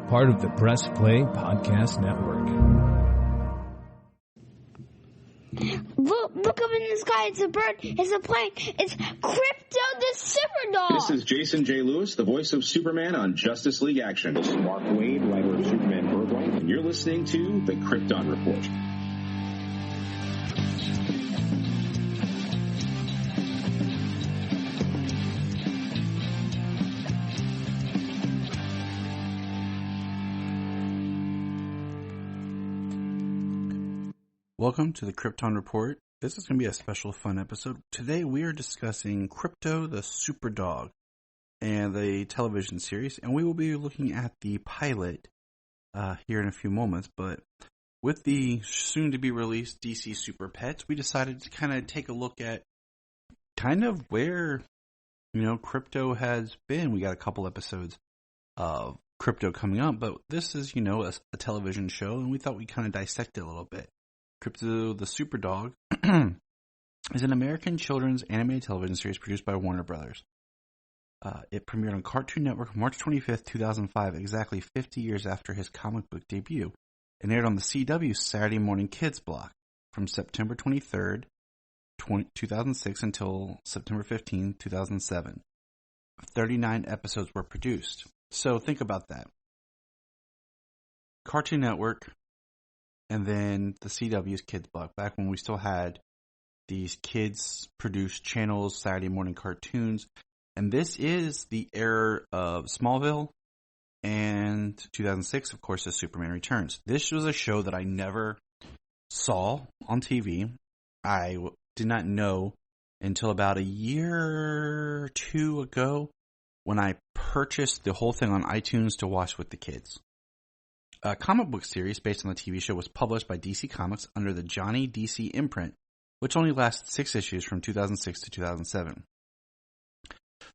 part of the Press Play Podcast Network. Look up in the sky. It's a bird. It's a plane. It's Krypto the Super Dog. This is Jason J. Lewis, the voice of Superman on Justice League Action. This is Mark Wade, writer of Superman Birthright, and you're listening to the Krypton Report. Welcome to the Krypton Report. This is going to be a special fun episode. Today we are discussing Krypto the Super Dog and the television series, and we will be looking at the pilot here in a few moments. But with the soon-to-be released DC Super Pets, we decided to kind of take a look at kind of where, Krypto has been. We got a couple episodes of Krypto coming up, but this is, a television show, and we thought we'd kind of dissect it a little bit. Krypto the Super Dog is an American children's animated television series produced by Warner Brothers. It premiered on Cartoon Network March 25th, 2005, exactly 50 years after his comic book debut, and aired on the CW Saturday Morning Kids block from September 23rd, 2006 until September 15, 2007. 39 episodes were produced. So think about that. Cartoon Network, and then the CW's Kids block, back when we still had these kids-produced channels, Saturday morning cartoons. And this is the era of Smallville, and 2006, of course, is Superman Returns. This was a show that I never saw on TV. I did not know until about a year or two ago when I purchased the whole thing on iTunes to watch with the kids. A comic book series based on the TV show was published by DC Comics under the Johnny DC imprint, which only lasted 6 issues from 2006 to 2007.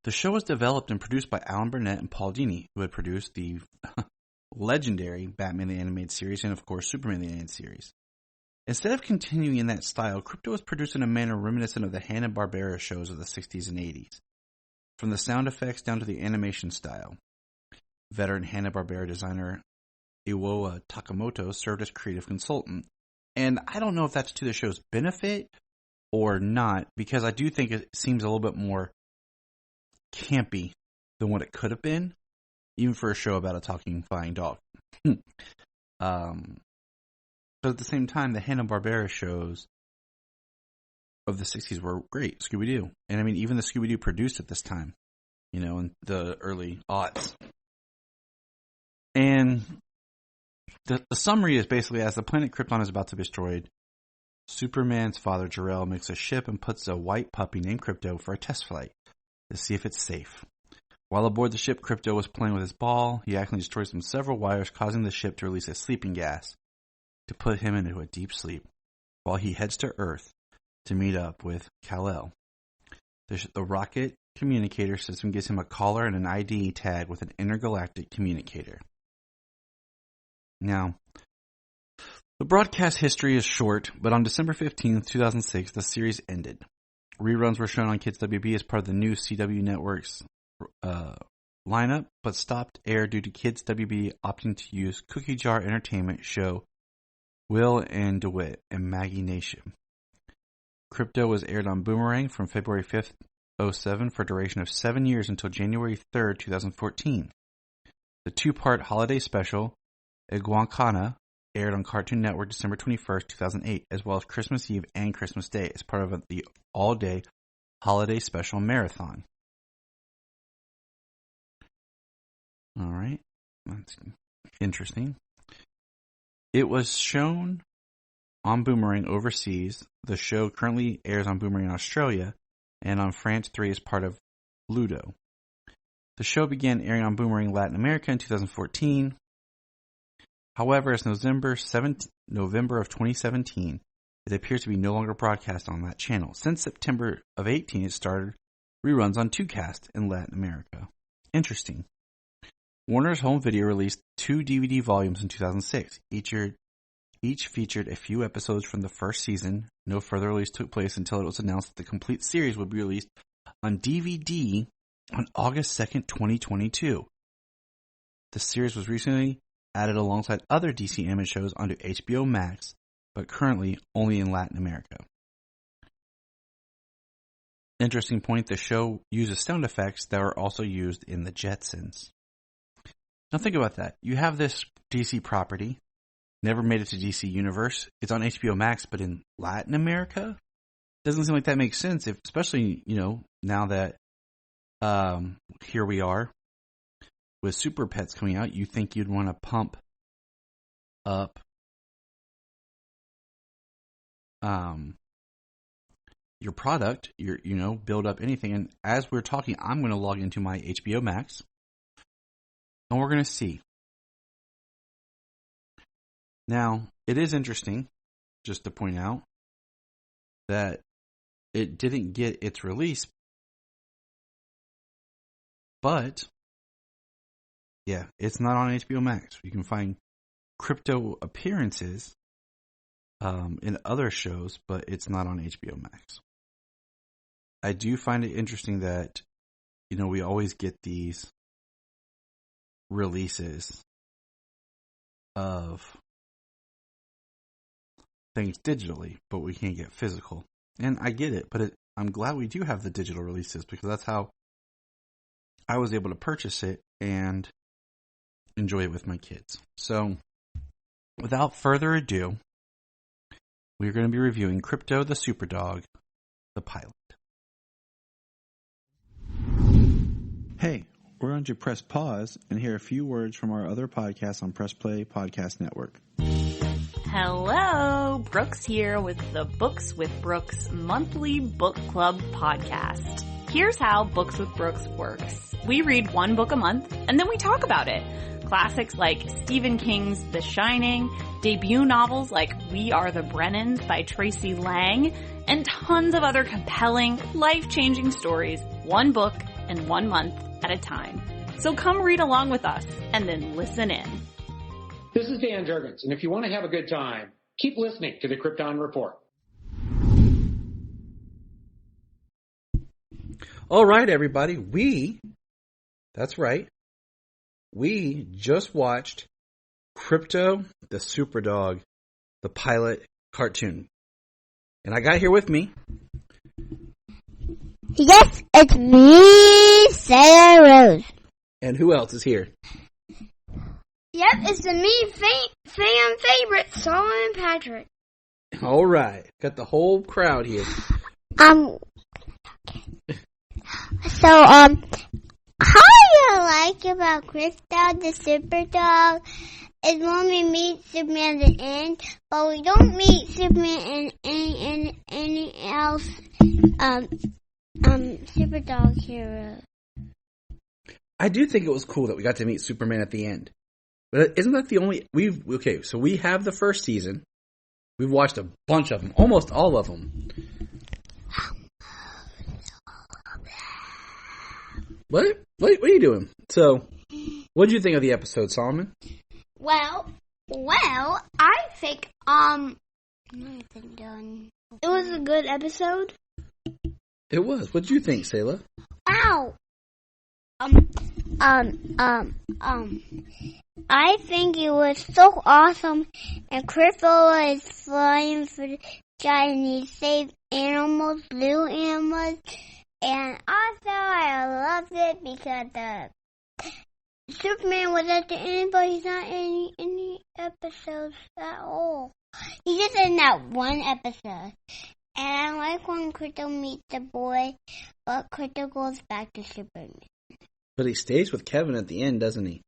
The show was developed and produced by Alan Burnett and Paul Dini, who had produced the legendary Batman the Animated Series and, of course, Superman the Animated Series. Instead of continuing in that style, Krypto was produced in a manner reminiscent of the Hanna-Barbera shows of the 60s and 80s, from the sound effects down to the animation style. Veteran Hanna-Barbera designer Iwao Takamoto served as creative consultant. And I don't know if that's to the show's benefit or not, because I do think it seems a little bit more campy than what it could have been, even for a show about a talking flying dog. But at the same time, the Hanna-Barbera shows of the 60s were great. Scooby-Doo. And I mean, even the Scooby-Doo produced at this time, in the early aughts. And the summary is basically, as the planet Krypton is about to be destroyed, Superman's father, Jor-El, makes a ship and puts a white puppy named Krypto for a test flight to see if it's safe. While aboard the ship, Krypto was playing with his ball. He accidentally destroys several wires, causing the ship to release a sleeping gas to put him into a deep sleep, while he heads to Earth to meet up with Kal-El. The rocket communicator system gives him a collar and an ID tag with an intergalactic communicator. Now, the broadcast history is short, but on December 15th, 2006, the series ended. Reruns were shown on Kids WB as part of the new CW Network's lineup, but stopped air due to Kids WB opting to use Cookie Jar Entertainment show Will and DeWitt and Maggie Nation. Krypto was aired on Boomerang from February 5th, 2007 for a duration of 7 years until January 3rd, 2014. The 2-part holiday special, Iguancana, aired on Cartoon Network December 21st, 2008, as well as Christmas Eve and Christmas Day as part of the all-day holiday special marathon. All right, that's interesting. It was shown on Boomerang overseas. The show currently airs on Boomerang in Australia and on France 3 as part of Ludo. The show began airing on Boomerang Latin America in 2014. However, as November of 2017, it appears to be no longer broadcast on that channel. Since September of 2018, it started reruns on Tucast in Latin America. Interesting. Warner's Home Video released 2 DVD volumes in 2006. Each featured a few episodes from the first season. No further release took place until it was announced that the complete series would be released on DVD on August 2nd, 2022. The series was recently added alongside other DC animated shows onto HBO Max, but currently only in Latin America. Interesting point, the show uses sound effects that are also used in the Jetsons. Now think about that. You have this DC property, never made it to DC Universe. It's on HBO Max, but in Latin America? Doesn't seem like that makes sense, especially, now that here we are with Super Pets coming out. You think you'd want to pump up your product, build up anything. And as we're talking, I'm going to log into my HBO Max, and we're going to see. Now, it is interesting, just to point out, that it didn't get its release, but, yeah, it's not on HBO Max. You can find Krypto appearances in other shows, but it's not on HBO Max. I do find it interesting that, we always get these releases of things digitally, but we can't get physical. And I get it, but I'm glad we do have the digital releases, because that's how I was able to purchase it and enjoy it with my kids. So, without further ado, we're going to be reviewing Krypto the Superdog, the pilot. Hey, we're going to press pause and hear a few words from our other podcasts on Press Play Podcast Network. Hello, Brooks here with the Books with Brooks monthly book club podcast. Here's how Books with Brooks works. We read one book a month, and then we talk about it. Classics like Stephen King's The Shining, debut novels like We Are the Brennans by Tracy Lang, and tons of other compelling, life-changing stories, one book and 1 month at a time. So come read along with us, and then listen in. This is Dan Jurgens, and if you want to have a good time, keep listening to the Krypton Report. All right, everybody. That's right. We just watched Krypto the Superdog, the pilot cartoon. And I got here with me. Yes, it's me, Sarah Rose. And who else is here? Yep, it's the me fan favorite, Solomon Patrick. All right. Got the whole crowd here. How you like about Krypto the Superdog is when we meet Superman at the end, but we don't meet Superman in any else Superdog hero. I do think it was cool that we got to meet Superman at the end. But isn't that the only... So we have the first season. We've watched a bunch of them. Almost all of them. What are you doing? So, what did you think of the episode, Solomon? Well, I think it was a good episode. It was. What did you think, Sayla? Ow. I think it was so awesome, and Krypto was flying for the sky, and he saved animals, little animals, and also I loved it because the Superman was at the end, but he's not in any episodes at all. He's just in that one episode. And I like when Krypto meets the boy, but Krypto goes back to Superman. But he stays with Kevin at the end, doesn't he?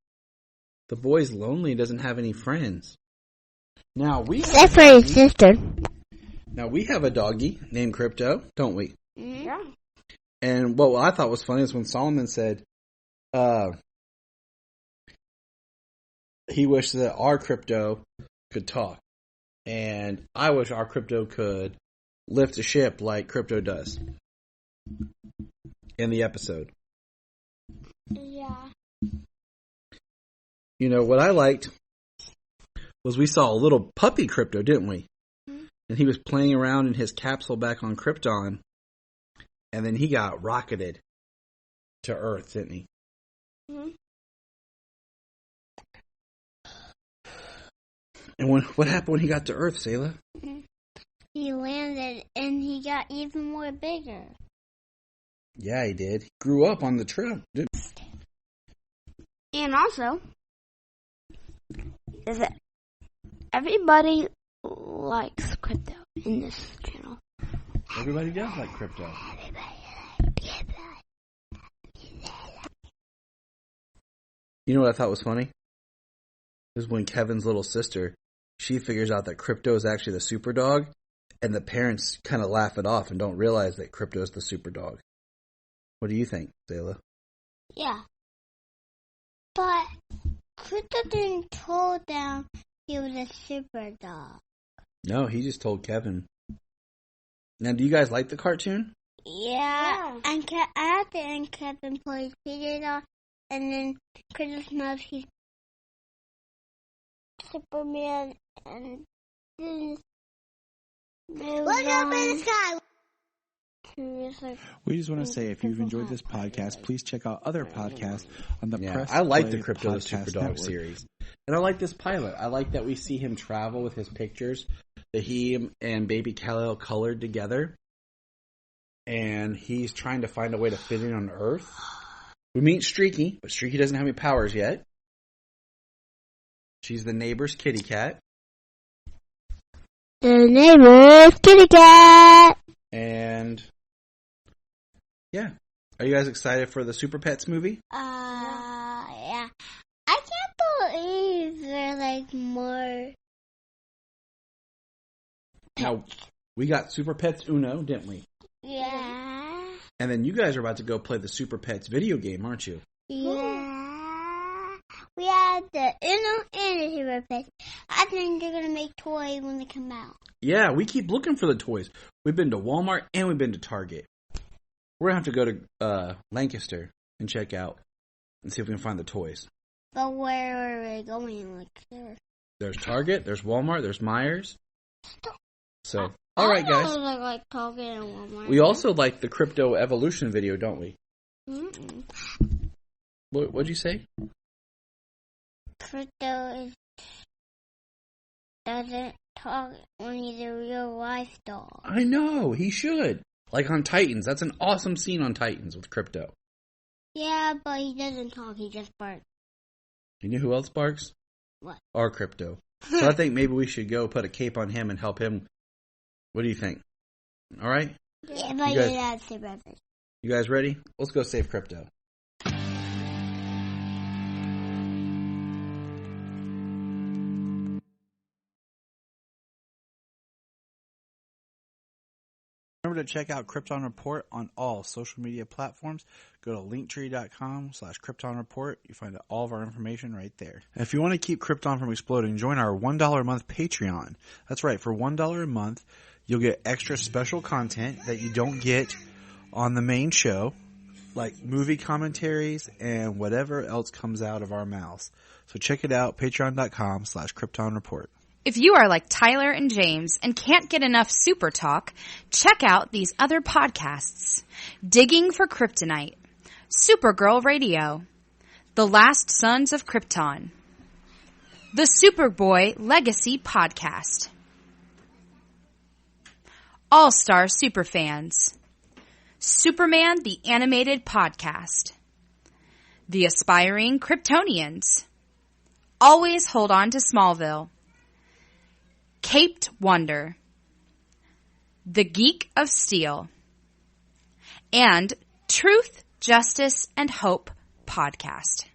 The boy's lonely and doesn't have any friends. Except for his sister. Now, we have a doggy named Krypto, don't we? Yeah. And what I thought was funny is when Solomon said he wished that our Krypto could talk. And I wish our Krypto could lift a ship like Krypto does in the episode. Yeah. What I liked was we saw a little puppy Krypto, didn't we? Mm-hmm. And he was playing around in his capsule back on Krypton. And then he got rocketed to Earth, didn't he? Mm-hmm. And what happened when he got to Earth, Sayla? He landed and he got even more bigger. Yeah, he did. He grew up on the trip. And also, is that everybody likes Krypto in this channel. Everybody does like Krypto. You know what I thought was funny? Is when Kevin's little sister, she figures out that Krypto is actually the super dog, and the parents kind of laugh it off and don't realize that Krypto is the super dog. What do you think, Sayla? Yeah. But Krypto didn't tell them he was a super dog. No, he just told Kevin. Now, do you guys like the cartoon? Yeah. And at the end, Kevin plays Peter dog, and then Krypto knows he's Superman, and then look up in the sky. We just want to say, if you've enjoyed this podcast, please check out other podcasts on the Press I like Play the Krypto the Super Dog Network series. And I like this pilot. I like that we see him travel with his pictures that he and baby Kal-El colored together. And he's trying to find a way to fit in on Earth. We meet Streaky, but Streaky doesn't have any powers yet. She's the neighbor's kitty cat. The neighbor's kitty cat. And yeah. Are you guys excited for the Super Pets movie? Yeah. I can't believe they're like more. Now, we got Super Pets Uno, didn't we? Yeah. And then you guys are about to go play the Super Pets video game, aren't you? Yeah. We had the Uno and the Super Pets. I think they're going to make toys when they come out. Yeah, we keep looking for the toys. We've been to Walmart and we've been to Target. We're going to have to go to Lancaster and check out and see if we can find the toys. But where are we going? Like there? There's Target, there's Walmart, there's Myers. So, I alright guys. like Target and Walmart. We also like the Krypto evolution video, don't we? Mm-mm. What'd you say? Krypto doesn't talk when he's a real life dog. I know, he should. Like on Titans. That's an awesome scene on Titans with Krypto. Yeah, but he doesn't talk. He just barks. You know who else barks? What? Our Krypto. So I think maybe we should go put a cape on him and help him. What do you think? All right? Yeah, but you guys, that's super. You guys ready? Let's go save Krypto. Remember to check out Krypton Report on all social media platforms. Go to linktree.com/Krypton Report. You find all of our information right there. If you want to keep Krypton from exploding, join our $1 a month Patreon. That's right. For $1 a month, you'll get extra special content that you don't get on the main show, like movie commentaries and whatever else comes out of our mouths. So check it out, patreon.com/Krypton Report. If you are like Tyler and James and can't get enough super talk, check out these other podcasts. Digging for Kryptonite, Supergirl Radio, The Last Sons of Krypton, the Superboy Legacy Podcast, All-Star Superfans, Superman the Animated Podcast, The Aspiring Kryptonians, Always Hold On to Smallville, Caped Wonder, The Geek of Steel, and Truth, Justice, and Hope podcast.